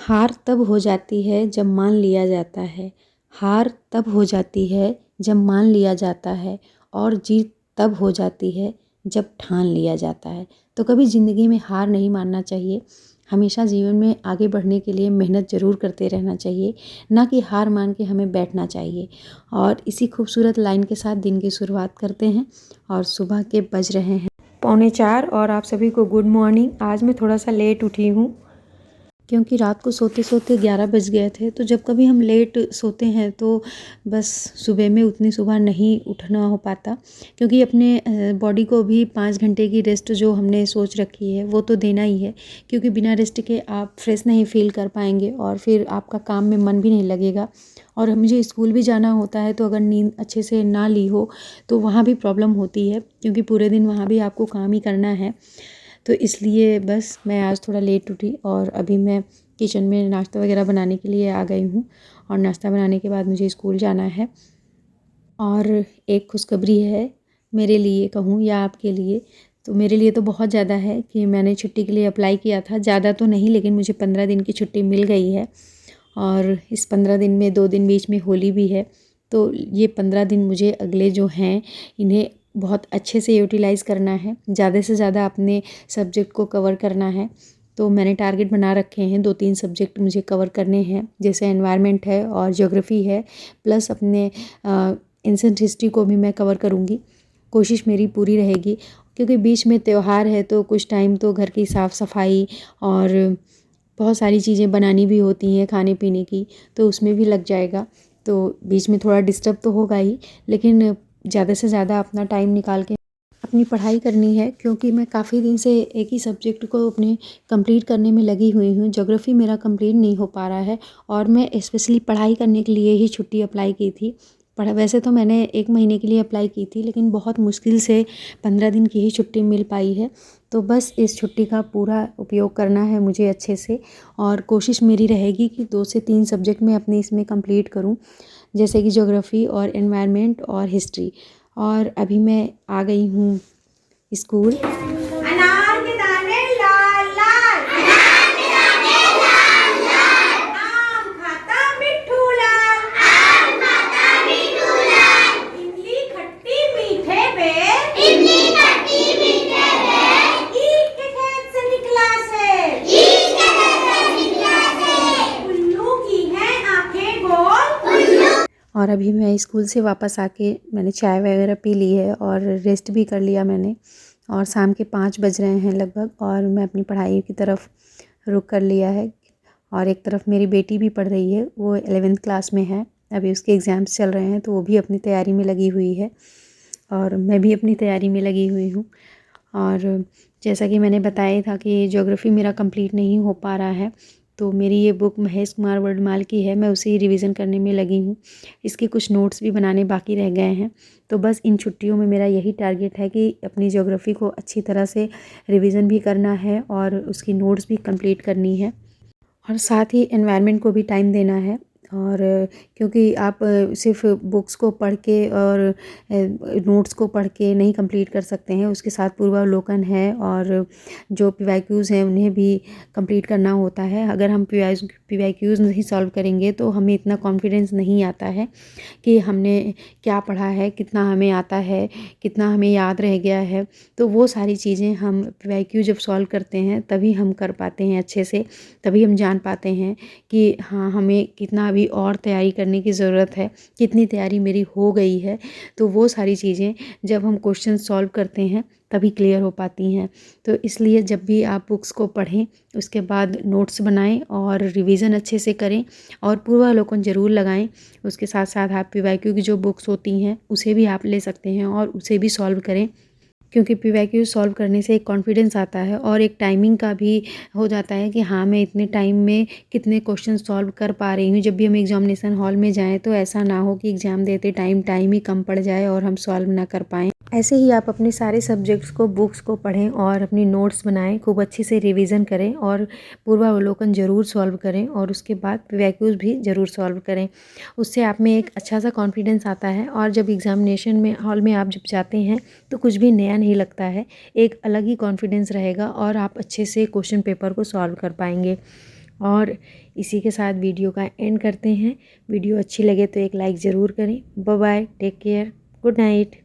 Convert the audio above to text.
हार तब हो जाती है जब मान लिया जाता है। हार तब हो जाती है जब मान लिया जाता है और जीत तब हो जाती है जब ठान लिया जाता है। तो कभी ज़िंदगी में हार नहीं मानना चाहिए। हमेशा जीवन में आगे बढ़ने के लिए मेहनत ज़रूर करते रहना चाहिए, ना कि हार मान के हमें बैठना चाहिए। और इसी खूबसूरत लाइन के साथ दिन की शुरुआत करते हैं। और सुबह के बज रहे हैं 3:45 और आप सभी को गुड मॉर्निंग। आज मैं थोड़ा सा लेट उठी हूँ क्योंकि रात को सोते सोते 11 बज गए थे। तो जब कभी हम लेट सोते हैं तो बस सुबह में उतनी सुबह नहीं उठना हो पाता, क्योंकि अपने बॉडी को भी 5 घंटे की रेस्ट जो हमने सोच रखी है वो तो देना ही है, क्योंकि बिना रेस्ट के आप फ्रेश नहीं फील कर पाएंगे और फिर आपका काम में मन भी नहीं लगेगा। और मुझे स्कूल भी जाना होता है, तो अगर नींद अच्छे से ना ली हो तो वहाँ भी प्रॉब्लम होती है, क्योंकि पूरे दिन वहाँ भी आपको काम ही करना है। तो इसलिए बस मैं आज थोड़ा लेट उठी और अभी मैं किचन में नाश्ता वगैरह बनाने के लिए आ गई हूँ। और नाश्ता बनाने के बाद मुझे स्कूल जाना है। और एक खुशखबरी है मेरे लिए कहूँ या आपके लिए, तो मेरे लिए तो बहुत ज़्यादा है कि मैंने छुट्टी के लिए अप्लाई किया था। ज़्यादा तो नहीं, लेकिन मुझे 15 दिन की छुट्टी मिल गई है। और इस 15 दिन में 2 दिन बीच में होली भी है। तो ये 15 दिन मुझे अगले जो हैं इन्हें बहुत अच्छे से यूटिलाइज़ करना है, ज़्यादा से ज़्यादा अपने सब्जेक्ट को कवर करना है। तो मैंने टारगेट बना रखे हैं, 2-3 सब्जेक्ट मुझे कवर करने हैं, जैसे एनवायरनमेंट है और ज्योग्राफी है, प्लस अपने एंशिएंट हिस्ट्री को भी मैं कवर करूँगी। कोशिश मेरी पूरी रहेगी, क्योंकि बीच में त्यौहार है तो कुछ टाइम तो घर की साफ़ सफाई और बहुत सारी चीज़ें बनानी भी होती हैं खाने पीने की, तो उसमें भी लग जाएगा। तो बीच में थोड़ा डिस्टर्ब तो होगा ही, लेकिन ज़्यादा से ज़्यादा अपना टाइम निकाल के अपनी पढ़ाई करनी है, क्योंकि मैं काफ़ी दिन से एक ही सब्जेक्ट को अपने कंप्लीट करने में लगी हुई हूँ। ज्योग्राफी मेरा कंप्लीट नहीं हो पा रहा है और मैं स्पेशली पढ़ाई करने के लिए ही छुट्टी अप्लाई की थी। वैसे तो मैंने 1 महीने के लिए अप्लाई की थी, लेकिन बहुत मुश्किल से 15 दिन की ही छुट्टी मिल पाई है। तो बस इस छुट्टी का पूरा उपयोग करना है मुझे अच्छे से, और कोशिश मेरी रहेगी कि 2 से 3 सब्जेक्ट मैं अपने इसमें कंप्लीट करूं, जैसे कि ज्योग्राफी और एनवायरनमेंट और हिस्ट्री। और अभी मैं आ गई हूँ स्कूल। अनार के दाने लाल लाल, अनार के दाने लाल लाल, आम खाता मिट्ठू लाल, आम खाता मिट्ठू लाल, इमली खट्टी मीठे बेर, इमली खट्टी मीठे बेर, ईख के खेत से निकला सेर, ईख के खेत से निकला सेर, उल्लू की है आंखें गोल, उल्लू। और अभी मैं स्कूल से वापस आके मैंने चाय वगैरह पी ली है और रेस्ट भी कर लिया मैंने। और शाम के 5 बज रहे हैं लगभग, और मैं अपनी पढ़ाई की तरफ रुख कर लिया है। और एक तरफ मेरी बेटी भी पढ़ रही है, वो 11th क्लास में है, अभी उसके एग्ज़ाम्स चल रहे हैं, तो वो भी अपनी तैयारी में लगी हुई है और मैं भी अपनी तैयारी में लगी हुई हूँ। और जैसा कि मैंने बताया था कि ज्योग्राफी मेरा कंप्लीट नहीं हो पा रहा है, तो मेरी ये बुक महेश कुमार वर्डमाल की है, मैं उसे रिवीजन करने में लगी हूँ। इसके कुछ नोट्स भी बनाने बाकी रह गए हैं। तो बस इन छुट्टियों में मेरा यही टारगेट है कि अपनी ज्योग्राफी को अच्छी तरह से रिवीजन भी करना है और उसकी नोट्स भी कंप्लीट करनी है, और साथ ही एनवायरनमेंट को भी टाइम देना है। और क्योंकि आप सिर्फ बुक्स को पढ़ के और नोट्स को पढ़ के नहीं कंप्लीट कर सकते हैं, उसके साथ पूर्वावलोकन है और जो पीवाईक्यूज़ हैं उन्हें भी कंप्लीट करना होता है। अगर हम पीवाईक्यूज़ नहीं सॉल्व करेंगे तो हमें इतना कॉन्फिडेंस नहीं आता है कि हमने क्या पढ़ा है, कितना हमें आता है, कितना हमें याद रह गया है। तो वो सारी चीज़ें हम पीवाईक्यू जब सॉल्व करते हैं तभी हम कर पाते हैं अच्छे से, तभी हम जान पाते हैं कि हाँ, हमें कितना अभी और तैयारी करने की ज़रूरत है, कितनी तैयारी मेरी हो गई है। तो वो सारी चीज़ें जब हम क्वेश्चन सॉल्व करते हैं तभी क्लियर हो पाती हैं। तो इसलिए जब भी आप बुक्स को पढ़ें उसके बाद नोट्स बनाएं और रिवीजन अच्छे से करें और पूर्वावलोकन ज़रूर लगाएं। उसके साथ साथ आप पीवाईक्यू की जो बुक्स होती हैं उसे भी आप ले सकते हैं और उसे भी सॉल्व करें, क्योंकि पीवाईक्यू सॉल्व करने से एक कॉन्फिडेंस आता है और एक टाइमिंग का भी हो जाता है कि हाँ, मैं इतने टाइम में कितने क्वेश्चन सॉल्व कर पा रही हूँ। जब भी हम एग्जामिनेशन हॉल में जाएं तो ऐसा ना हो कि एग्ज़ाम देते टाइम ही कम पड़ जाए और हम सॉल्व ना कर पाएँ। ऐसे ही आप अपने सारे सब्जेक्ट्स को, बुक्स को पढ़ें और अपनी नोट्स बनाएं, खूब अच्छे से रिवीजन करें और पूर्वावलोकन ज़रूर सॉल्व करें और उसके बाद पीवाईक्यूज़ भी ज़रूर सॉल्व करें। उससे आप में एक अच्छा सा कॉन्फिडेंस आता है और जब एग्ज़ामिनेशन में हॉल में आप जब जाते हैं तो कुछ भी नया नहीं लगता है, एक अलग ही कॉन्फिडेंस रहेगा और आप अच्छे से क्वेश्चन पेपर को सॉल्व कर पाएंगे। और इसी के साथ वीडियो का एंड करते हैं। वीडियो अच्छी लगे तो एक लाइक ज़रूर करें। Bye bye, take care, good night.